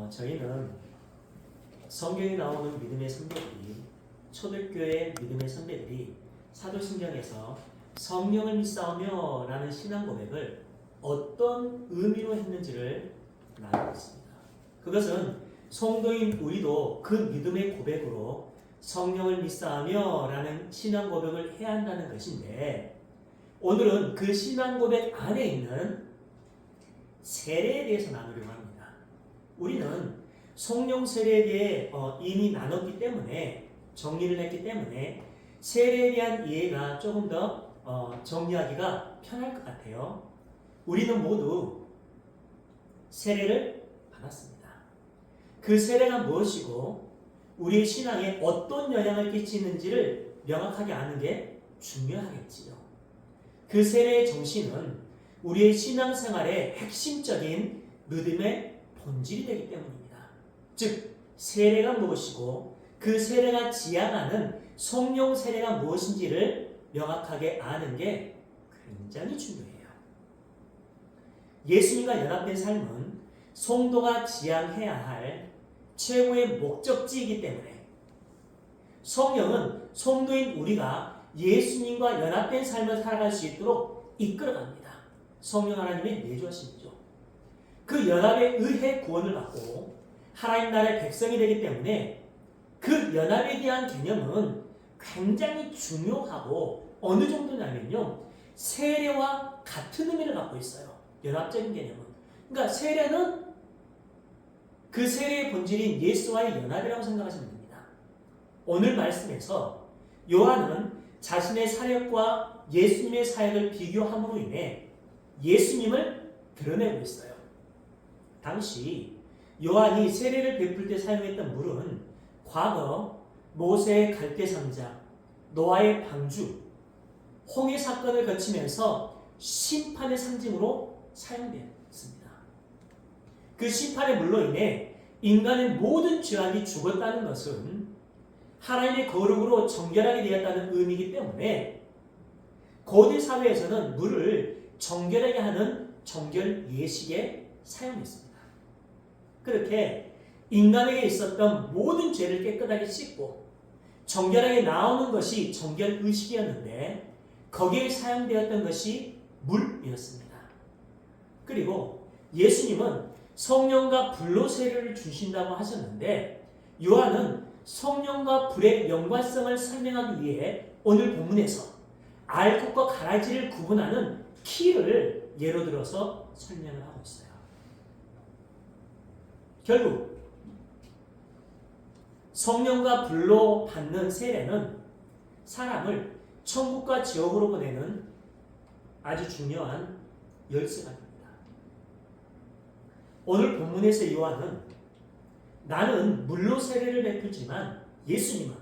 저희는 성경에 나오는 믿음의 선배들이, 초대교회 믿음의 선배들이 사도신경에서 성령을 믿사오며 라는 신앙 고백을 어떤 의미로 했는지를 나누고 있습니다. 그것은 성도인 우리도 그 믿음의 고백으로 성령을 믿사오며 라는 신앙 고백을 해야 한다는 것인데, 오늘은 그 신앙 고백 안에 있는 세례에 대해서 나누려고 합니다. 우리는 성령 세례에 대해 이미 나눴기 때문에, 정리를 했기 때문에 세례에 대한 이해가 조금 더 정리하기가 편할 것 같아요. 우리는 모두 세례를 받았습니다. 그 세례가 무엇이고 우리의 신앙에 어떤 영향을 끼치는지를 명확하게 아는 게 중요하겠지요. 그 세례의 정신은 우리의 신앙생활의 핵심적인 믿음의 본질이 되기 때문입니다. 즉, 세례가 무엇이고 그 세례가 지향하는 성령 세례가 무엇인지를 명확하게 아는 게 굉장히 중요해요. 예수님과 연합된 삶은 성도가 지향해야 할 최고의 목적지이기 때문에 성령은 성도인 우리가 예수님과 연합된 삶을 살아갈 수 있도록 이끌어갑니다. 성령 하나님의 내주하심이죠. 그 연합에 의해 구원을 받고 하나님 나라의 백성이 되기 때문에 그 연합에 대한 개념은 굉장히 중요하고, 어느 정도냐면요, 세례와 같은 의미를 갖고 있어요. 연합적인 개념은. 그러니까 세례는 그 세례의 본질인 예수와의 연합이라고 생각하시면 됩니다. 오늘 말씀에서 요한은 자신의 사역과 예수님의 사역을 비교함으로 인해 예수님을 드러내고 있어요. 당시 요한이 세례를 베풀 때 사용했던 물은 과거 모세의 갈대상자, 노아의 방주, 홍해 사건을 거치면서 심판의 상징으로 사용되었습니다. 그 심판의 물로 인해 인간의 모든 죄악이 죽었다는 것은 하나님의 거룩으로 정결하게 되었다는 의미이기 때문에 고대 사회에서는 물을 정결하게 하는 정결 예식에 사용했습니다. 그렇게 인간에게 있었던 모든 죄를 깨끗하게 씻고 정결하게 나오는 것이 정결 의식이었는데, 거기에 사용되었던 것이 물이었습니다. 그리고 예수님은 성령과 불로 세례를 주신다고 하셨는데, 요한은 성령과 불의 연관성을 설명하기 위해 오늘 본문에서 알곡과 가라지를 구분하는 키를 예로 들어서 설명을 하고 있어요. 결국 성령과 불로 받는 세례는 사람을 천국과 지옥으로 보내는 아주 중요한 열쇠가 됩니다. 오늘 본문에서 요한은 나는 물로 세례를 베풀지만 예수님은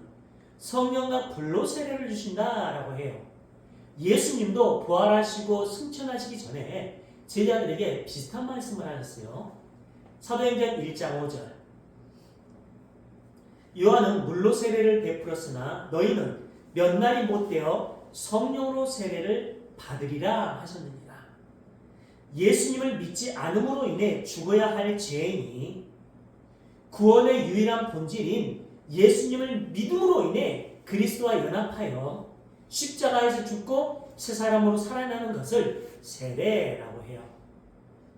성령과 불로 세례를 주신다라고 해요. 예수님도 부활하시고 승천하시기 전에 제자들에게 비슷한 말씀을 하셨어요. 사도행전 1장 5절, 요한은 물로 세례를 베풀었으나 너희는 몇 날이 못되어 성령으로 세례를 받으리라 하셨느니라. 예수님을 믿지 않음으로 인해 죽어야 할 죄인이 구원의 유일한 본질인 예수님을 믿음으로 인해 그리스도와 연합하여 십자가에서 죽고 새 사람으로 살아나는 것을 세례라고 해요.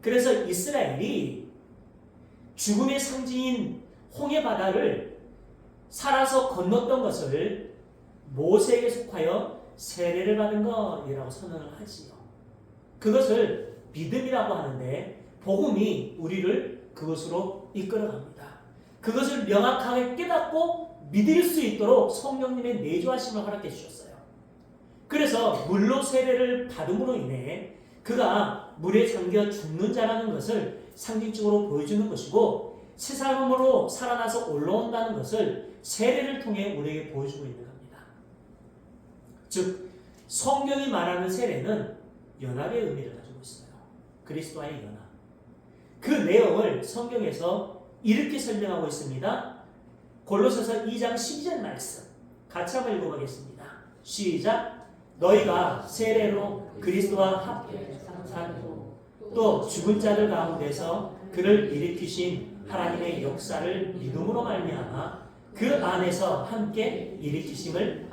그래서 이스라엘이 죽음의 상징인 홍해 바다를 살아서 건넜던 것을 모세에게 속하여 세례를 받은 것이라고 선언을 하지요. 그것을 믿음이라고 하는데, 복음이 우리를 그것으로 이끌어갑니다. 그것을 명확하게 깨닫고 믿을 수 있도록 성령님의 내주하심을 허락해 주셨어요. 그래서 물로 세례를 받음으로 인해 그가 물에 잠겨 죽는 자라는 것을 상징적으로 보여주는 것이고, 새 사람으로 살아나서 올라온다는 것을 세례를 통해 우리에게 보여주고 있는 겁니다. 즉, 성경이 말하는 세례는 연합의 의미를 가지고 있어요. 그리스도와의 연합. 그 내용을 성경에서 이렇게 설명하고 있습니다. 골로새서 2장 12절 말씀 같이 한번 읽어보겠습니다. 시작. 너희가 세례로 그리스도와 함께 살고 또 죽은 자들 가운데서 그를 일으키신 하나님의 역사를 믿음으로 말미암아 그 안에서 함께 일으키심을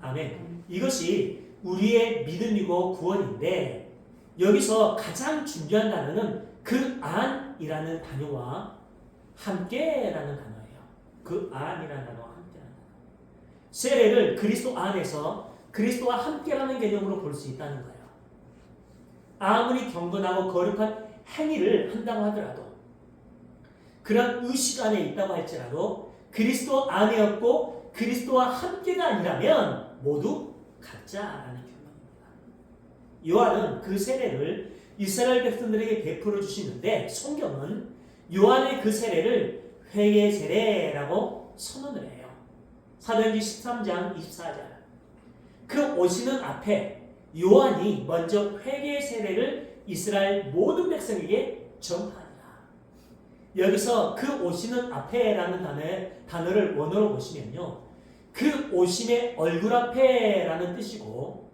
아멘. 이것이 우리의 믿음이고 구원인데 여기서 가장 중요한 단어는 그 안이라는 단어와 함께라는 단어예요. 그 안이라는 단어와 함께라는 단어. 세례를 그리스도 안에서 그리스도와 함께라는 개념으로 볼 수 있다는 거예요. 아무리 경건하고 거룩한 행위를 한다고 하더라도 그런 의식 안에 있다고 할지라도 그리스도 안에 없고 그리스도와 함께가 아니라면 모두 가짜라는 결론입니다. 요한은 그 세례를 이스라엘 백성들에게 베풀어 주시는데 성경은 요한의 그 세례를 회개 세례라고 선언을 해요. 사도행전 13장 24절. 그 오시는 앞에 요한이 먼저 회개 세례를 이스라엘 모든 백성에게 전파하니라. 여기서 그 오시는 앞에라는 단어를 원어로 보시면요. 그 오심의 얼굴 앞에라는 뜻이고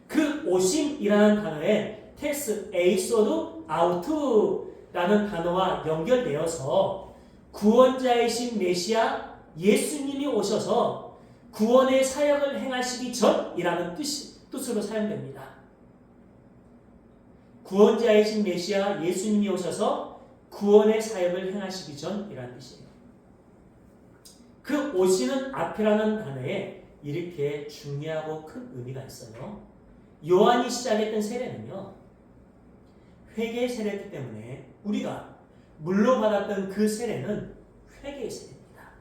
그 오심이라는 단어에 테스 에이소드 아우트라는 단어와 연결되어서 구원자이신 메시아 예수님이 오셔서 구원의 사역을 행하시기 전이라는 뜻으로 사용됩니다. 구원자이신 메시아 예수님이 오셔서 구원의 사역을 행하시기 전이라는 뜻이에요. 그 오시는 앞이라는 단어에 이렇게 중요하고 큰 의미가 있어요. 요한이 시작했던 세례는요. 회개 세례이기 때문에 우리가 물로받았던 그 세례는 회개의 세례입니다.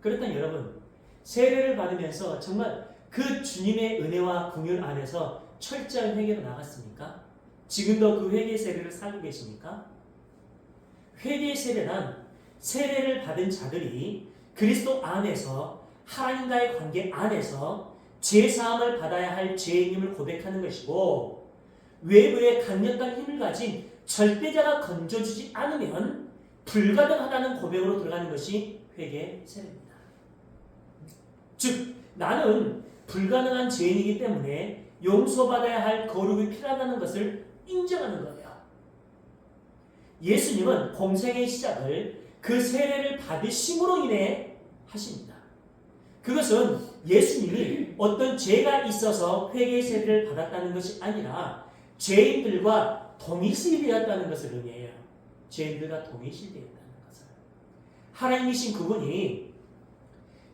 그렇다면 여러분 세례를 받으면서 정말 그 주님의 은혜와 긍휼 안에서 철저한 회개로 나갔습니까? 지금도 그 회개 세례를 살고 계십니까? 회개 세례란 세례를 받은 자들이 그리스도 안에서 하나님과의 관계 안에서 죄사함을 받아야 할 죄인임을 고백하는 것이고 외부의 강력한 힘을 가진 절대자가 건져주지 않으면 불가능하다는 고백으로 들어가는 것이 회개 세례입니다. 즉 나는 불가능한 죄인이기 때문에 용서받아야 할 거룩이 필요하다는 것을 인정하는 거예요. 예수님은 공생의 시작을 그 세례를 받으심으로 인해 하십니다. 그것은 예수님이 어떤 죄가 있어서 회개 세례를 받았다는 것이 아니라 죄인들과 동일시 되었다는 것을 의미해요. 죄인들과 동일시 되었다는 것을. 하나님이신 그분이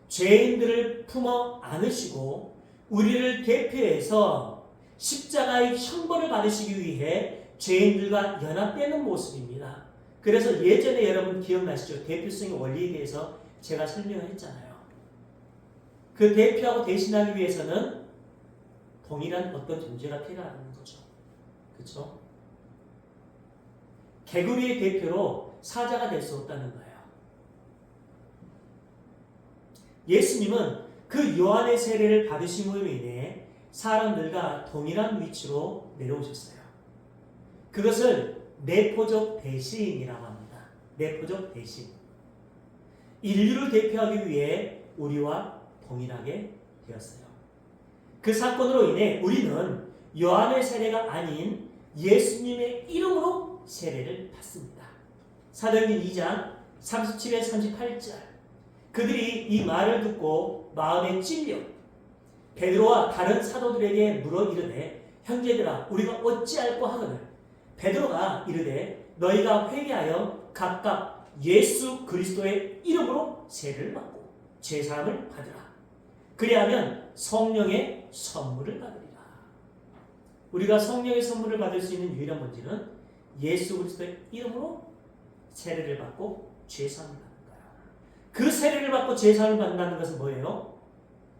죄인들을 품어 안으시고 우리를 대표해서 십자가의 형벌을 받으시기 위해 죄인들과 연합되는 모습입니다. 그래서 예전에 여러분 기억나시죠? 대표성의 원리에 대해서 제가 설명을 했잖아요. 그 대표하고 대신하기 위해서는 동일한 어떤 존재가 필요한 거죠. 그렇죠? 개구리의 대표로 사자가 될 수 없다는 거예요. 예수님은 그 요한의 세례를 받으심으로 인해 사람들과 동일한 위치로 내려오셨어요. 그것을 내포적 대신이라고 합니다. 내포적 대신. 인류를 대표하기 위해 우리와 동일하게 되었어요. 그 사건으로 인해 우리는 요한의 세례가 아닌 예수님의 이름으로 세례를 받습니다. 사도행전 2장 37에서 38절. 그들이 이 말을 듣고 마음에 찔려 베드로와 다른 사도들에게 물어 이르되 형제들아 우리가 어찌할꼬 하거늘 베드로가 이르되 너희가 회개하여 각각 예수 그리스도의 이름으로 세례를 받고 죄사함을 받으라. 그리하면 성령의 선물을 받으리라. 우리가 성령의 선물을 받을 수 있는 유일한 문제는 예수 그리스도의 이름으로 세례를 받고 죄사함을 받는 거예요. 그 세례를 받고 죄사함을 받는다는 것은 뭐예요?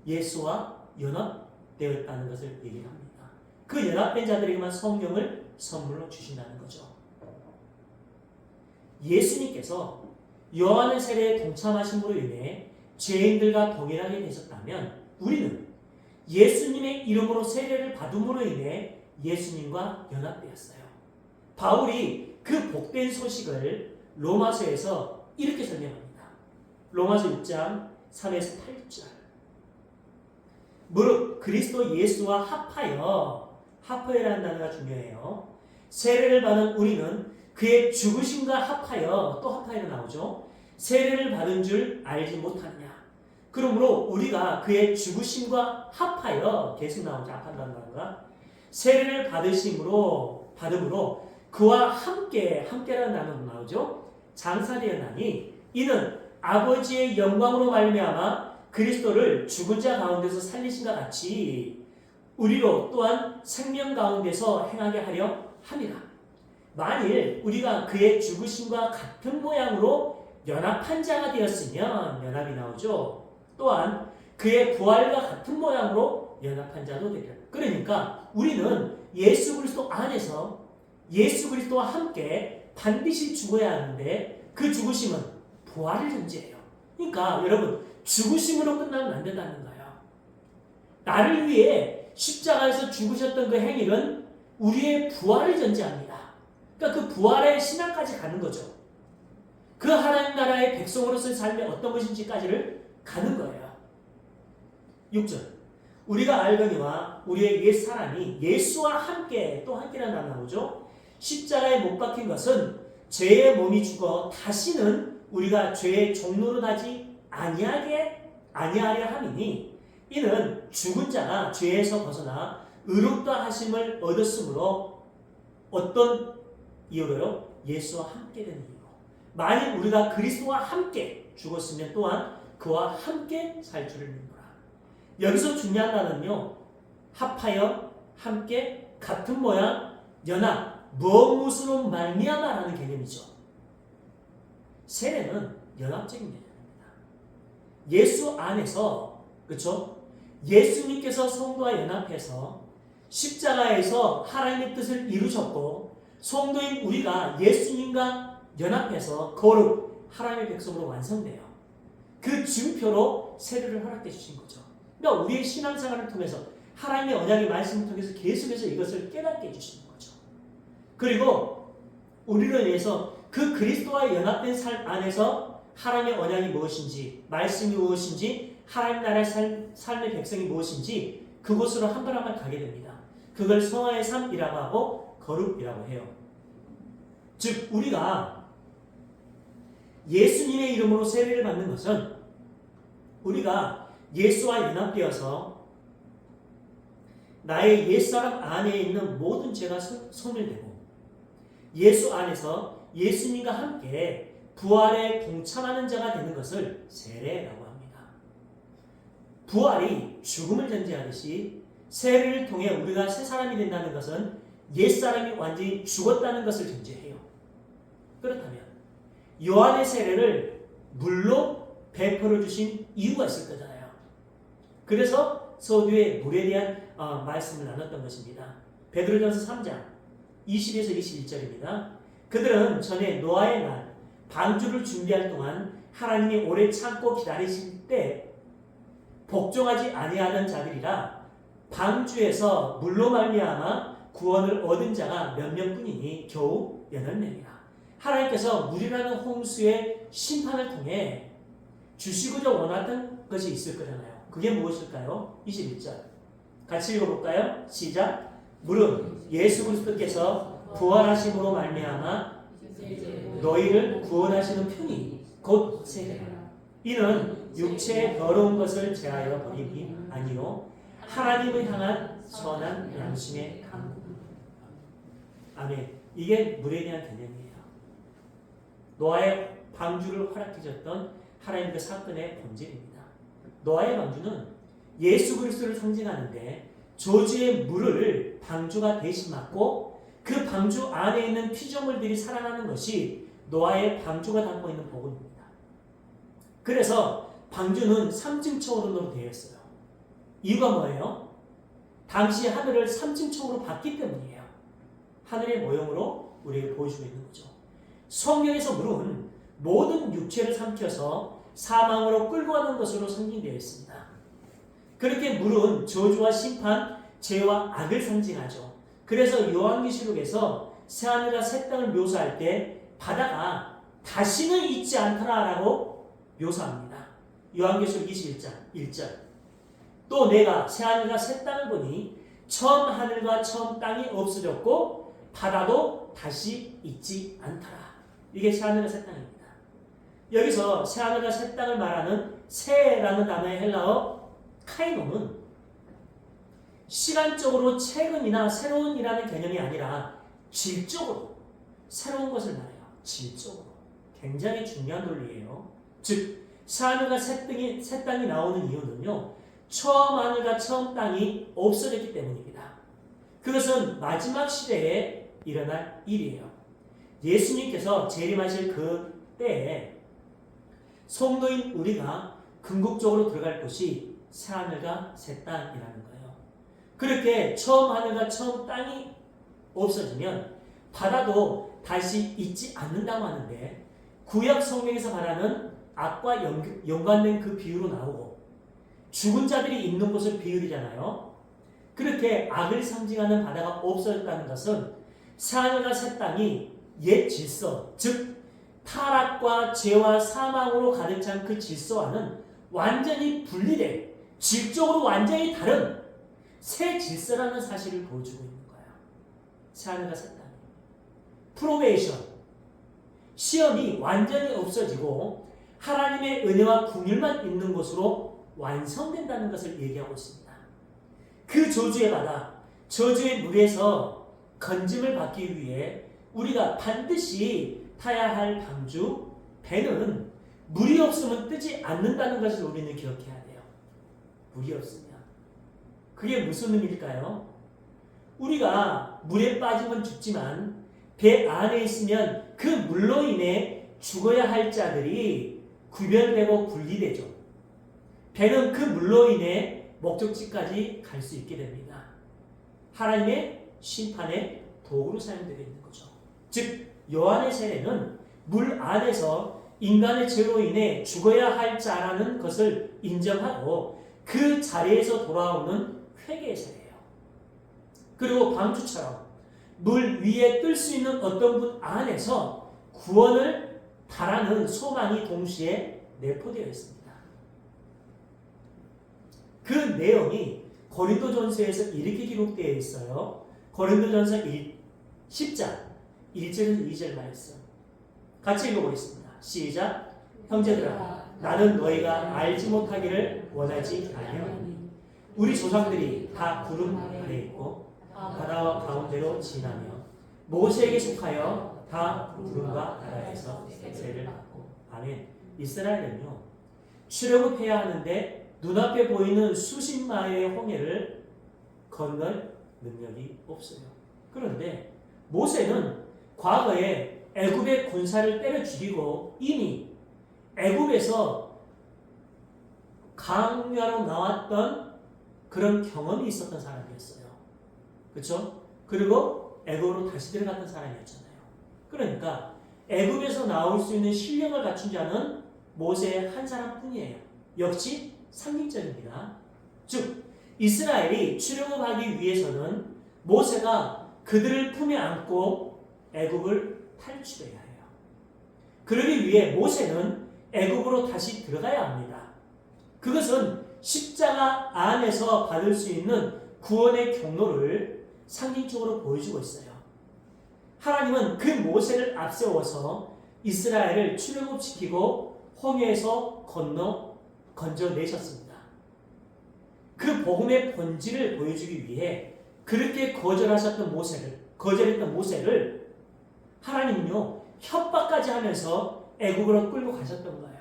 예수와 연합되어 있다는 것을 얘기를 합니다. 그 연합된 자들에게만 성령을 선물로 주신다는 거죠. 예수님께서 요한의 세례에 동참하심으로 인해 죄인들과 동일하게 되셨다면 우리는 예수님의 이름으로 세례를 받음으로 인해 예수님과 연합되었어요. 바울이 그 복된 소식을 로마서에서 이렇게 설명합니다. 로마서 6장 3에서 8절. 무릇 그리스도 예수와 합하여라는 단어가 중요해요. 세례를 받은 우리는 그의 죽으심과 합하여 또 합하여 나오죠. 세례를 받은 줄 알지 못하느냐. 그러므로 우리가 그의 죽으심과 합하여 계속 나오죠. 합한다는 단어가 세례를 받음으로 그와 함께라는 단어가 나오죠. 장사되었나니 이는 아버지의 영광으로 말미암아 그리스도를 죽은 자 가운데서 살리신과 같이 우리로 또한 생명 가운데서 행하게 하려 함이라. 만일 우리가 그의 죽으심과 같은 모양으로 연합한 자가 되었으면 연합이 나오죠. 또한 그의 부활과 같은 모양으로 연합한 자도 되리라. 그러니까 우리는 예수 그리스도 안에서 예수 그리스도와 함께 반드시 죽어야 하는데 그 죽으심은 부활을 전제해요. 그러니까 여러분 죽으심으로 끝나면 안 된다는 거예요. 나를 위해 십자가에서 죽으셨던 그 행위는 우리의 부활을 전제합니다. 그러니까 그 부활의 신앙까지 가는 거죠. 그 하나님 나라의 백성으로서의 삶이 어떤 것인지까지를 가는 거예요. 6절 우리가 알거니와 우리의 옛 사람이 예수와 함께 또 함께라는 단어 나오죠. 십자가에 못 박힌 것은 죄의 몸이 죽어 다시는 우리가 죄의 종노릇 하지 아니하려 함이니 이는 죽은 자가 죄에서 벗어나 의롭다 하심을 얻었으므로 어떤 이유로요? 예수와 함께 되는 이유로. 만일 우리가 그리스도와 함께 죽었으면 또한 그와 함께 살 줄을 믿노라. 여기서 중요한 단어는요. 합하여, 함께, 같은 모양, 연합, 무엇으로 말미암아라는 개념이죠. 세례는 연합적인 개념입니다. 예수 안에서 그렇죠? 예수님께서 성도와 연합해서 십자가에서 하나님의 뜻을 이루셨고 성도인 우리가 예수님과 연합해서 거룩 하나님의 백성으로 완성돼요. 그 증표로 세례를 허락해 주신 거죠. 그러니까 우리의 신앙생활을 통해서 하나님의 언약의 말씀을 통해서 계속해서 이것을 깨닫게 해주시는 거죠. 그리고 우리를 위해서 그 그리스도와 연합된 삶 안에서 하나님의 언약이 무엇인지, 말씀이 무엇인지, 하나님 나라의 삶의 백성이 무엇인지 그곳으로 한 번 한 번 가게 됩니다. 그걸 성화의 삶이라고 하고 거룩이라고 해요. 즉 우리가 예수님의 이름으로 세례를 받는 것은 우리가 예수와 연합되어서 나의 옛사람 안에 있는 모든 죄가 소멸되고 예수 안에서 예수님과 함께 부활에 동참하는 자가 되는 것을 세례라고 합니다. 부활이 죽음을 전제하듯이 세례를 통해 우리가 새 사람이 된다는 것은 옛사람이 완전히 죽었다는 것을 전제해요. 그렇다면 요한의 세례를 물로 베풀어 주신 이유가 있을 거잖아요. 그래서 서두에 물에 대한 말씀을 나눴던 것입니다. 베드로전서 3장 20에서 21절입니다. 그들은 전에 노아의 날 방주를 준비할 동안 하나님이 오래 참고 기다리실 때 복종하지 아니하던 자들이라 방주에서 물로 말미암아 구원을 얻은 자가 몇 명뿐이니 겨우 8명이라. 하나님께서 물이라는 홍수의 심판을 통해 주시고자 원하던 것이 있을 거잖아요. 그게 무엇일까요? 21절 같이 읽어볼까요? 시작. 물은 예수 그리스도께서 부활하심으로 말미암아 너희를 구원하시는 편이 곧 세례라. 이는 육체의 더러운 것을 제하여 버림이 아니요 하나님을 향한 선한 양심의 강. 아멘. 이게 물에 대한 개념이에요. 노아의 방주를 허락해 줬던 하나님의 사건의 본질입니다. 노아의 방주는 예수 그리스도를 상징하는데 저주의 물을 방주가 대신 맡고 그 방주 안에 있는 피조물들이 살아나는 것이 노아의 방주가 담고 있는 복음입니다. 그래서 방주는 3층청으로 되어 있어요. 이유가 뭐예요? 당시 하늘을 3층청으로 봤기 때문이에요. 하늘의 모형으로 우리에게 보여주고 있는 거죠. 성경에서 물은 모든 육체를 삼켜서 사망으로 끌고 가는 것으로 상징되어 있습니다. 그렇게 물은 저주와 심판, 죄와 악을 상징하죠. 그래서 요한계시록에서 새하늘과 새 땅을 묘사할 때 바다가 다시는 있지 않더라라고 묘사합니다. 요한계시록 21장 1절. 또 내가 새하늘과 새 땅을 보니 처음 하늘과 처음 땅이 없어졌고 바다도 다시 있지 않더라. 이게 새하늘과 새 땅입니다. 여기서 새하늘과 새 땅을 말하는 새라는 단어의 헬라어 카이노는 시간적으로 최근이나 새로운이라는 개념이 아니라 질적으로 새로운 것을 말해요. 질적으로. 굉장히 중요한 논리예요. 즉 새하늘과 새 땅이 나오는 이유는요. 처음 하늘과 처음 땅이 없어졌기 때문입니다. 그것은 마지막 시대에 일어날 일이에요. 예수님께서 재림하실 그 때에 성도인 우리가 궁극적으로 들어갈 곳이 새하늘과 새 땅이라는 거예요. 그렇게 처음 하늘과 처음 땅이 없어지면 바다도 다시 있지 않는다고 하는데 구약 성경에서 말하는 악과 연관된 그 비유로 나오고 죽은 자들이 있는 곳을 비유리잖아요. 그렇게 악을 상징하는 바다가 없어졌다는 것은 새하늘과 새 땅이 옛 질서, 즉 타락과 죄와 사망으로 가득 찬 그 질서와는 완전히 분리된, 질적으로 완전히 다른 새 질서라는 사실을 보여주고 있는 거예요. 새하늘과 새 땅이. 프로베이션, 시험이 완전히 없어지고 하나님의 은혜와 긍휼만 있는 것으로 완성된다는 것을 얘기하고 있습니다. 그 저주의 바다, 저주의 물에서 건짐을 받기 위해 우리가 반드시 타야 할 방주, 배는 물이 없으면 뜨지 않는다는 것을 우리는 기억해야 돼요. 물이 없으면. 그게 무슨 의미일까요? 우리가 물에 빠지면 죽지만 배 안에 있으면 그 물로 인해 죽어야 할 자들이 구별되고 분리되죠. 배는 그 물로 인해 목적지까지 갈 수 있게 됩니다. 하나님의 심판의 도구로 사용되고 있는 거죠. 즉 요한의 세례는 물 안에서 인간의 죄로 인해 죽어야 할 자라는 것을 인정하고 그 자리에서 돌아오는 회개의 세례예요. 그리고 방주처럼 물 위에 뜰 수 있는 어떤 분 안에서 구원을 바라는 소망이 동시에 내포되어 있습니다. 그 내용이 고린도전서에서 이렇게 기록되어 있어요. 고린도전서 10장 1절에서 2절 말씀 같이 읽어보겠습니다. 시작. 형제들아 나는 너희가 알지 못하기를 원하지 아니하노니 우리 조상들이 다 구름 아래에 있고 바다와 가운데로 지나며 모세에게 속하여 다 구름과 바다에서 세례를 받고. 아멘. 이스라엘은요 출애굽해야 하는데 눈앞에 보이는 수십 마일의 홍해를 건널 능력이 없어요. 그런데 모세는 과거에 애굽의 군사를 때려 죽이고 이미 애굽에서 강야로 나왔던 그런 경험이 있었던 사람이었어요. 그렇죠? 그리고 애굽으로 다시 들어갔던 사람이었잖아요. 그러니까 애굽에서 나올 수 있는 실력을 갖춘 자는 모세 한 사람뿐이에요. 역시 상징적입니다. 즉 이스라엘이 출애굽하기 위해서는 모세가 그들을 품에 안고 애굽을 탈출해야 해요. 그러기 위해 모세는 애굽으로 다시 들어가야 합니다. 그것은 십자가 안에서 받을 수 있는 구원의 경로를 상징적으로 보여주고 있어요. 하나님은 그 모세를 앞세워서 이스라엘을 출애굽시키고 홍해에서 건져내셨습니다. 그 복음의 본질을 보여주기 위해 그렇게 거절했던 모세를 하나님은요 협박까지 하면서 애굽으로 끌고 가셨던 거예요.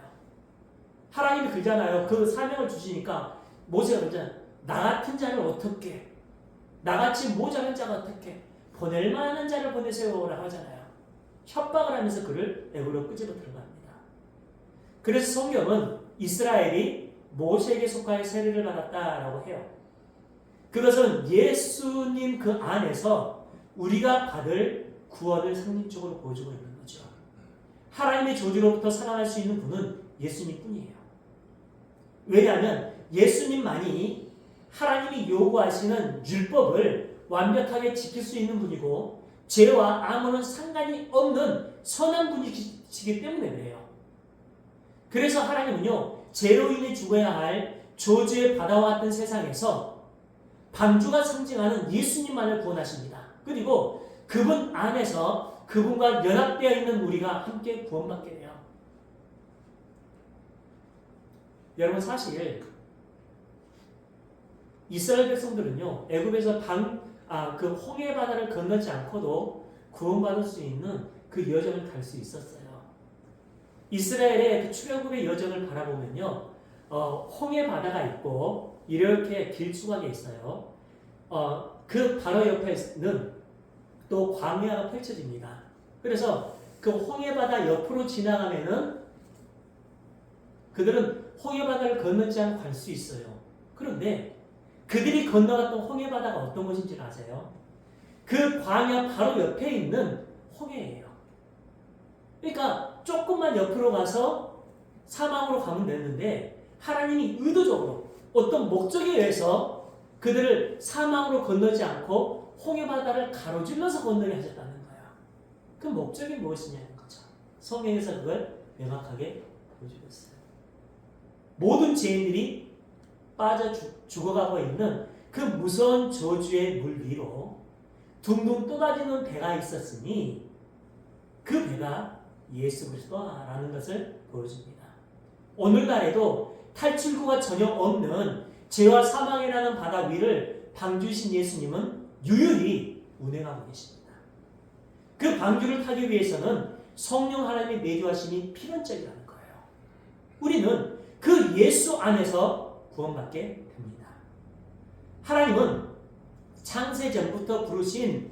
하나님이 그러잖아요. 그 사명을 주시니까 모세가 그러잖아요. 나 같은 자를 어떻게, 나같이 모자란 자가 어떻게, 보낼 만한 자를 보내세요 라고 하잖아요. 협박을 하면서 그를 애굽으로 끄집어 들어갑니다. 그래서 성경은 이스라엘이 모세에게 속하여 세례를 받았다라고 해요. 그것은 예수님 그 안에서 우리가 받을 구원을 상징적으로 보여주고 있는 거죠. 하나님의 저주로부터 살아날 수 있는 분은 예수님 뿐이에요. 왜냐하면 예수님만이 하나님이 요구하시는 율법을 완벽하게 지킬 수 있는 분이고 죄와 아무런 상관이 없는 선한 분이시기 때문에 그래요. 그래서 하나님은요 죄로 인해 죽어야 할 저주의 바다와 같은 세상에서 방주가 상징하는 예수님만을 구원하십니다. 그리고 그분 안에서 그분과 연합되어 있는 우리가 함께 구원받게 돼요. 여러분 사실 이스라엘 백성들은요 애굽에서 그 홍해 바다를 건너지 않고도 구원받을 수 있는 그 여정을 갈 수 있었어요. 이스라엘의 그 출애굽의 여정을 바라보면요, 홍해 바다가 있고 이렇게 길쭉하게 있어요. 그 바로 옆에는 또 광야가 펼쳐집니다. 그래서 그 홍해 바다 옆으로 지나가면은 그들은 홍해 바다를 건너지 않고 갈 수 있어요. 그런데 그들이 건너갔던 홍해 바다가 어떤 곳인지 아세요? 그 광야 바로 옆에 있는 홍해예요. 그러니까 조금만 옆으로 가서 사막으로 가면 되는데 하나님이 의도적으로 어떤 목적에 의해서 그들을 사막으로 건너지 않고 홍해 바다를 가로질러서 건너게 하셨다는 거예요. 그 목적이 무엇이냐는 거죠. 성경에서 그걸 명확하게 보여주고 있어요. 모든 죄인들이 빠져 죽어가고 있는 그 무서운 저주의 물 위로 둥둥 떠다니는 배가 있었으니 그 배가 예수 그리스도라는 것을 보여줍니다. 오늘날에도 탈출구가 전혀 없는 죄와 사망이라는 바다 위를 방주이신 예수님은 유유히 운행하고 계십니다. 그 방주를 타기 위해서는 성령 하나님의 내주하심이 필연적이라는 거예요. 우리는 그 예수 안에서 구원받게 됩니다. 하나님은 창세전부터 부르신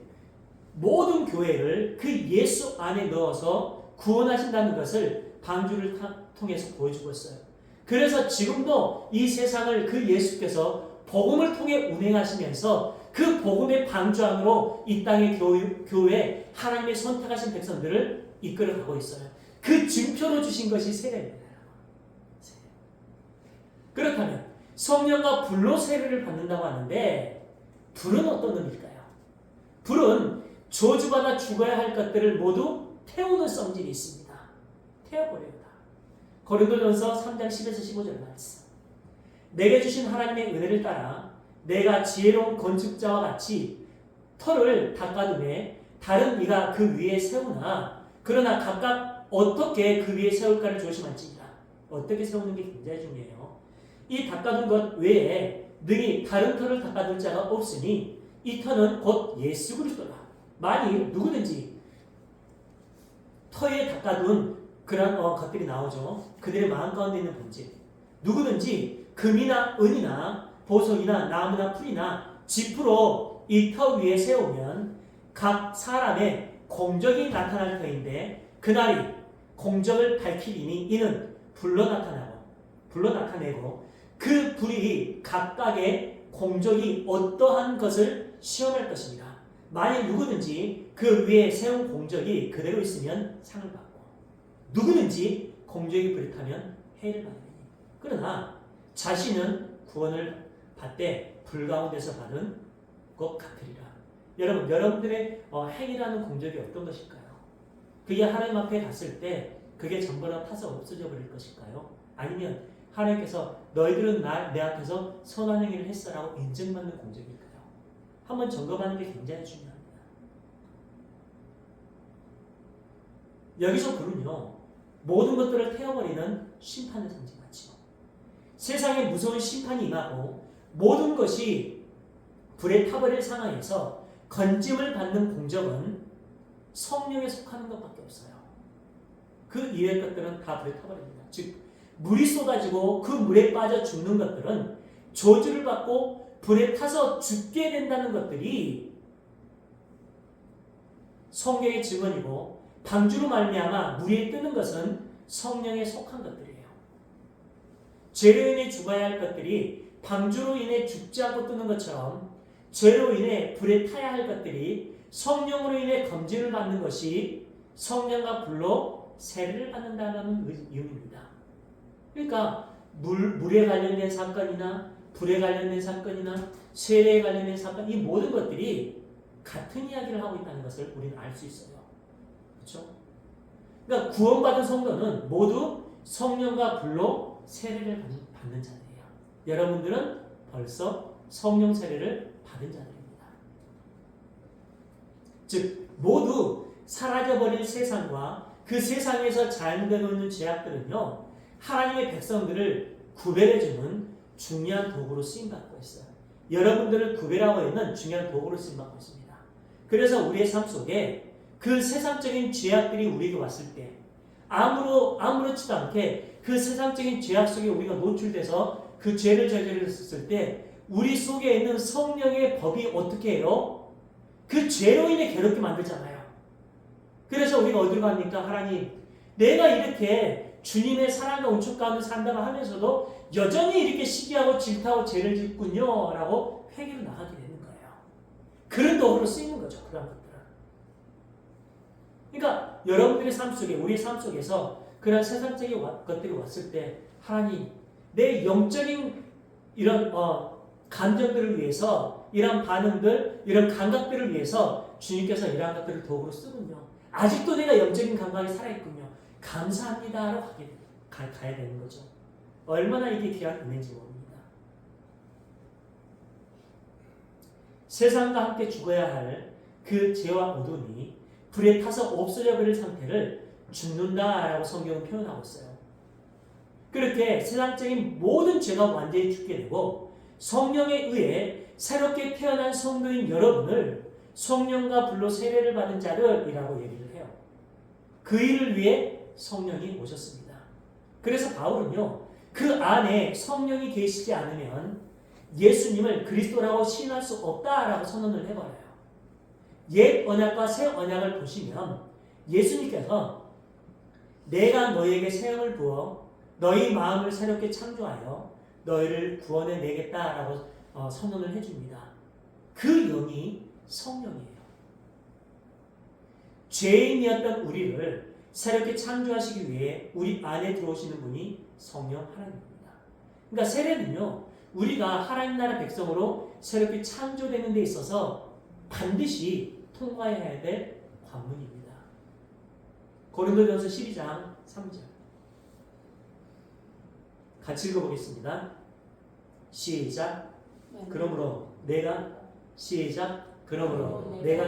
모든 교회를 그 예수 안에 넣어서 구원하신다는 것을 방주를 통해서 보여주고 있어요. 그래서 지금도 이 세상을 그 예수께서 복음을 통해 운행하시면서 그 복음의 방주 안으로 이 땅의 교회 하나님의 선택하신 백성들을 이끌어가고 있어요. 그 증표로 주신 것이 세례입니다. 그렇다면 성령과 불로 세례를 받는다고 하는데 불은 어떤 의미일까요? 불은 저주받아 죽어야 할 것들을 모두 태우는 성질이 있습니다. 태워버립니다. 고린도전서 3장 10에서 15절 말씀. 내게 주신 하나님의 은혜를 따라 내가 지혜로운 건축자와 같이 터를 닦아둠에 다른 이가 그 위에 세우나 그러나 각각 어떻게 그 위에 세울까를 조심할지니라. 어떻게 세우는 게 굉장히 중요해요. 이 닦아둔 것 외에 능히 다른 터를 닦아둘 자가 없으니 이 터는 곧 예수 그리스도라. 만일 누구든지 터에 닦아둔 그런 것들이 나오죠. 그들의 마음 가운데 있는 본질. 누구든지 금이나 은이나 보석이나 나무나 풀이나 짚으로 이 터 위에 세우면 각 사람의 공적이 나타날 터인데 그날이 공적을 밝히리니 이는 불로 나타내고 그 불이 각각의 공적이 어떠한 것을 시험할 것입니다. 만일 누구든지 그 위에 세운 공적이 그대로 있으면 상을 받고 누구든지 공적이 불타면 해를 받으니 그러나 자신은 구원을 받되 불 가운데서 받은 것 같으리라. 여러분들의 행이라는 공적이 어떤 것일까요? 그게 하나님 앞에 갔을 때 그게 전부 다 타서 없어져 버릴 것일까요? 아니면 하나님께서 너희들은 내 앞에서 선한 행위를 했어라고 인정받는 공적일까요? 한번 점검하는 게 굉장히 중요합니다. 여기서 불은요 모든 것들을 태워버리는 심판을 상징하죠. 세상에 무서운 심판이 임하고 모든 것이 불에 타버릴 상황에서 건짐을 받는 공적은 성령에 속하는 것밖에 없어요. 그 이외의 것들은 다 불에 타버립니다. 즉 물이 쏟아지고 그 물에 빠져 죽는 것들은 저주를 받고 불에 타서 죽게 된다는 것들이 성경의 증언이고 방주로 말미암아 물에 뜨는 것은 성령에 속한 것들이에요. 죄로 인해 죽어야 할 것들이 방주로 인해 죽지 않고 뜨는 것처럼 죄로 인해 불에 타야 할 것들이 성령으로 인해 검증을 받는 것이 성령과 불로 세례를 받는다는 의미입니다. 그러니까 물에 관련된 사건이나 불에 관련된 사건이나 세례에 관련된 사건 이 모든 것들이 같은 이야기를 하고 있다는 것을 우리는 알 수 있어요. 그렇죠? 그러니까 구원받은 성도는 모두 성령과 불로 세례를 받는 자들이에요. 여러분들은 벌써 성령 세례를 받은 자들입니다. 즉 모두 사라져버릴 세상과 그 세상에서 잘못되고 있는 죄악들은요, 하나님의 백성들을 구별해주는 중요한 도구로 쓰임받고 있어요. 여러분들을 구별하고 있는 중요한 도구로 쓰임받고 있습니다. 그래서 우리의 삶 속에 그 세상적인 죄악들이 우리에게 왔을 때 아무렇지도 않게 그 세상적인 죄악 속에 우리가 노출돼서 그 죄를 저질렀을 때 우리 속에 있는 성령의 법이 어떻게 해요? 그 죄로 인해 괴롭게 만들잖아요. 그래서 우리가 어디로 갑니까? 하나님, 내가 이렇게 주님의 사랑과 은총 가운데 산다고 하면서도 여전히 이렇게 시기하고 질투하고 죄를 짓군요 라고 회개로 나가게 되는 거예요. 그런 도구로 쓰이는 거죠. 그런 것들은. 그러니까 여러분들의 삶 속에, 우리의 삶 속에서 그런 세상적인 것들이 왔을 때 하나님, 내 영적인 이런 감정들을 위해서, 이런 반응들, 이런 감각들을 위해서 주님께서 이러한 것들을 도구로 쓰군요. 아직도 내가 영적인 감각이 살아있군요. 감사합니다라고 가야 되는 거죠. 얼마나 이게 귀한 은혜인지 모릅니다. 세상과 함께 죽어야 할 그 죄와 어둠이 불에 타서 없어져 버릴 상태를 죽는다라고 성경은 표현하고 있어요. 그렇게 세상적인 모든 죄가 완전히 죽게 되고 성령에 의해 새롭게 태어난 성도인 여러분을 성령과 불로 세례를 받은 자들이라고 얘기를 해요. 그 일을 위해 성령이 오셨습니다. 그래서 바울은요, 그 안에 성령이 계시지 않으면 예수님을 그리스도라고 시인할 수 없다라고 선언을 해버려요. 옛 언약과 새 언약을 보시면 예수님께서 내가 너희에게 새 영을 부어 너희 마음을 새롭게 창조하여 너희를 구원해 내겠다라고 선언을 해줍니다. 그 영이 성령이에요. 죄인이었던 우리를 새롭게 창조하시기 위해 우리 안에 들어오시는 분이 성령 하나님입니다. 그러니까 세례는요, 우리가 하나님 나라 백성으로 새롭게 창조되는 데 있어서 반드시 통과해야 될 관문입니다. 고린도전서 12장 3절 같이 읽어보겠습니다. 시작. 그러므로 내가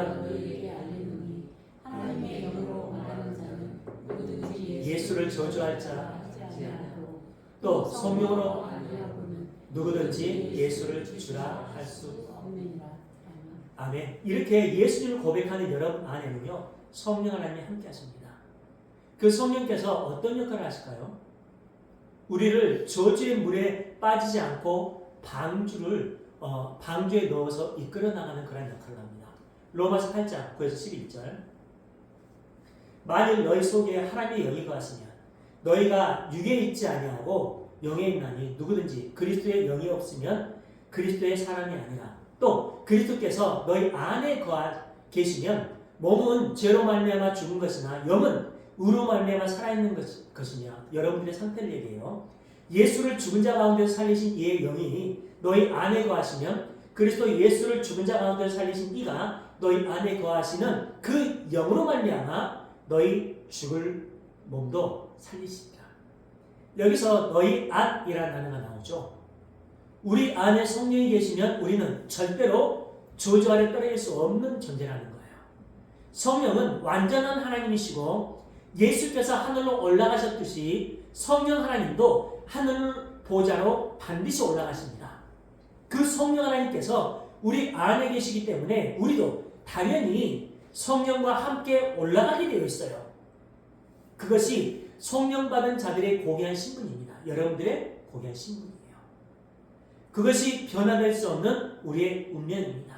너희에게 알리노니 하나님의 영으로 말하는 자는 누구든지 예수를 저주할 자 하지 않고 또 성령으로 아니하고는 누구든지 예수를 주라 할 수 없느니라. 아멘. 이렇게 예수님을 고백하는 여러분 안에는요, 성령 하나님이 함께 하십니다. 그 성령께서 어떤 역할을 하실까요? 우리를 저주의 물에 빠지지 않고 방주에 넣어서 이끌어 나가는 그런 역할을 합니다. 로마서 8장 9에서 11절 만일 너희 속에 하나님의 영이 거하시면 너희가 육에 있지 아니하고 영에 있나니 누구든지 그리스도의 영이 없으면 그리스도의 사람이 아니라 또 그리스도께서 너희 안에 계시면 몸은 죄로 말미암아 죽은 것이나 영은 의로 말미암아 살아있는 것이냐. 여러분들의 상태를 얘기해요. 예수를 죽은 자 가운데서 살리신 이의 영이 너희 안에 거하시면 그리스도 예수를 죽은 자 가운데서 살리신 이가 너희 안에 거하시는 그 영으로 말미암아 너희 죽을 몸도 살리시리라. 여기서 너희 안이라는 단어가 나오죠. 우리 안에 성령이 계시면 우리는 절대로 저주 아래 떨어질 수 없는 존재라는 거예요. 성령은 완전한 하나님이시고 예수께서 하늘로 올라가셨듯이 성령 하나님도 하늘 보좌로 반드시 올라가십니다. 그 성령 하나님께서 우리 안에 계시기 때문에 우리도 당연히 성령과 함께 올라가게 되어 있어요. 그것이 성령 받은 자들의 고귀한 신분입니다. 여러분들의 고귀한 신분이에요. 그것이 변화될 수 없는 우리의 운명입니다.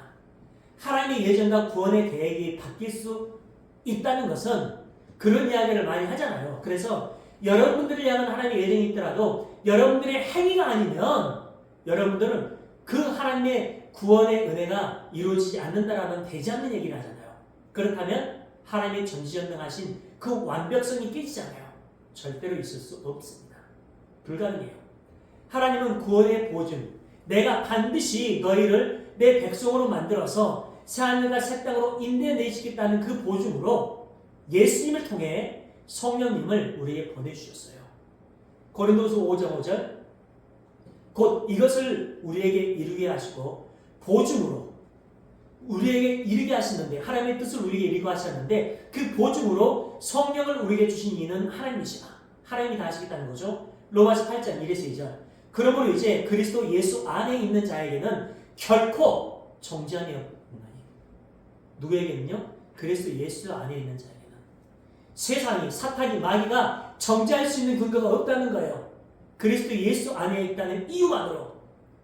하나님의 예정과 구원의 계획이 바뀔 수 있다는 것은 그런 이야기를 많이 하잖아요. 그래서 여러분들을 향한 하나님의 예정이 있더라도 여러분들의 행위가 아니면 여러분들은 그 하나님의 구원의 은혜가 이루어지지 않는다라는 되지 않는 얘기를 하잖아요. 그렇다면 하나님의 전지전능하신 그 완벽성이 깨지잖아요. 절대로 있을 수 없습니다. 불가능해요. 하나님은 구원의 보증, 내가 반드시 너희를 내 백성으로 만들어서 새하늘과 새 땅으로 인도해내시겠다는 그 보증으로 예수님을 통해 성령님을 우리에게 보내주셨어요. 고린도서 5장 5절 곧 이것을 우리에게 이루게 하시고 보증으로 우리에게 이르게 하셨는데, 하나님의 뜻을 우리에게 이르게 하셨는데, 그 보증으로 성령을 우리에게 주신 이는 하나님이시다. 하나님이 다 하시겠다는 거죠. 로마서 8장 1에서 2절. 그러므로 이제 그리스도 예수 안에 있는 자에게는 결코 정죄함이 없나니. 누구에게는요? 그리스도 예수 안에 있는 자에게는. 세상이, 사탄이, 마귀가 정죄할 수 있는 근거가 없다는 거예요. 그리스도 예수 안에 있다는 이유만으로.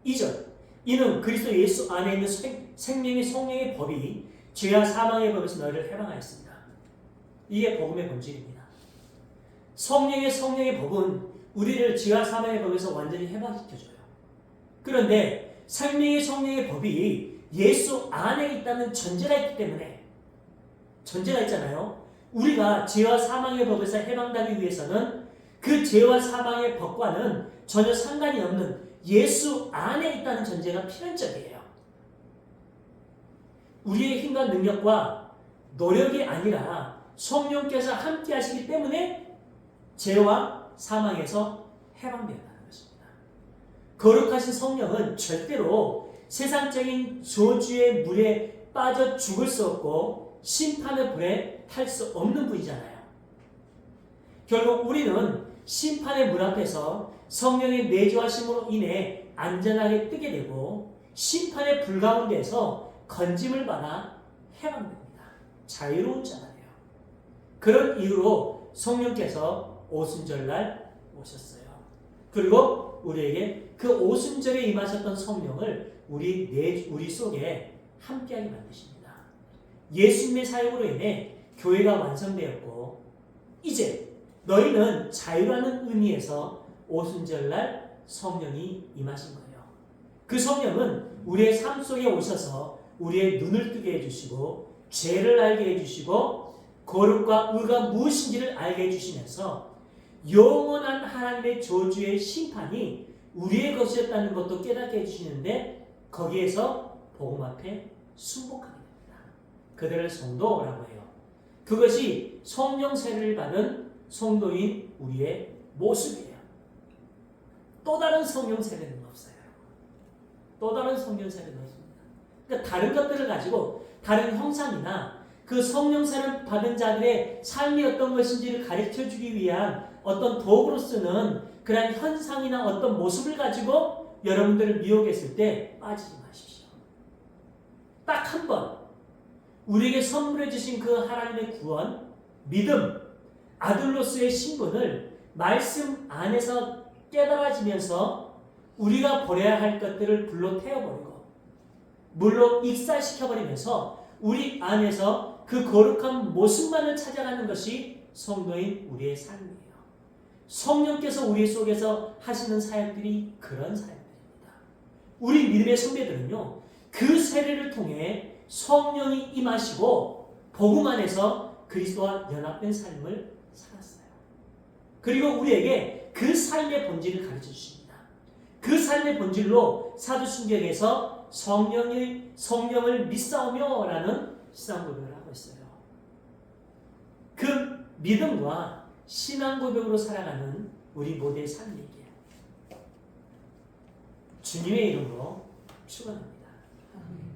2절. 이는 그리스도 예수 안에 있는 생명의 성령의 법이 죄와 사망의 법에서 너희를 해방하였습니다. 이게 복음의 본질입니다. 성령의 법은 우리를 죄와 사망의 법에서 완전히 해방시켜줘요. 그런데 성령의 법이 예수 안에 있다는 전제가 있기 때문에, 전제가 있잖아요. 우리가 죄와 사망의 법에서 해방되기 위해서는 그 죄와 사망의 법과는 전혀 상관이 없는 예수 안에 있다는 전제가 필연적이에요. 우리의 힘과 능력과 노력이 아니라 성령께서 함께 하시기 때문에 죄와 사망에서 해방되었다는 것입니다. 거룩하신 성령은 절대로 세상적인 저주의 물에 빠져 죽을 수 없고 심판의 불에 탈 수 없는 분이잖아요. 결국 우리는 심판의 물 앞에서 성령의 내주하심으로 인해 안전하게 뜨게 되고 심판의 불 가운데에서 건짐을 받아 해방됩니다. 자유로운 자가 돼요. 그런 이유로 성령께서 오순절날 오셨어요. 그리고 우리에게 그 오순절에 임하셨던 성령을 우리 속에 함께하게 만드십니다. 예수님의 사역으로 인해 교회가 완성되었고, 이제 너희는 자유라는 의미에서 오순절날 성령이 임하신 거예요. 그 성령은 우리의 삶 속에 오셔서 우리의 눈을 뜨게 해주시고, 죄를 알게 해주시고, 거룩과 의가 무엇인지를 알게 해주시면서 영원한 하나님의 저주의 심판이 우리의 것이었다는 것도 깨닫게 해주시는데, 거기에서 복음 앞에 순복하게 됩니다. 그들을 성도라고 해요. 그것이 성령 세례를 받은 성도인 우리의 모습이에요. 또 다른 성령 세례는 없어요. 또 다른 성령 세례는 없습니다. 그러니까 다른 것들을 가지고 다른 형상이나 그 성령 세례를 받은 자들의 삶이 어떤 것인지를 가르쳐 주기 위한 어떤 도구로 쓰는 그런 현상이나 어떤 모습을 가지고 여러분들을 미혹했을 때 빠지지 마십시오. 딱 한 번 우리에게 선물해 주신 그 하나님의 구원, 믿음, 아들로서의 신분을 말씀 안에서 깨달아지면서 우리가 버려야 할 것들을 불로 태워버리고 물로 익사시켜버리면서 우리 안에서 그 거룩한 모습만을 찾아가는 것이 성도인 우리의 삶이에요. 성령께서 우리 속에서 하시는 사역들이 그런 사역들입니다. 우리 믿음의 선배들은요, 그 세례를 통해 성령이 임하시고 복음 안에서 그리스도와 연합된 삶을 살았어요. 그리고 우리에게 그 삶의 본질을 가르쳐 주십니다. 그 삶의 본질로 사도신경에서 성령을 믿사오며 라는 신앙 고백을 하고 있어요. 그 믿음과 신앙 고백으로 살아가는 우리 모두의 삶이기에 주님의 이름으로 축원합니다. 아멘.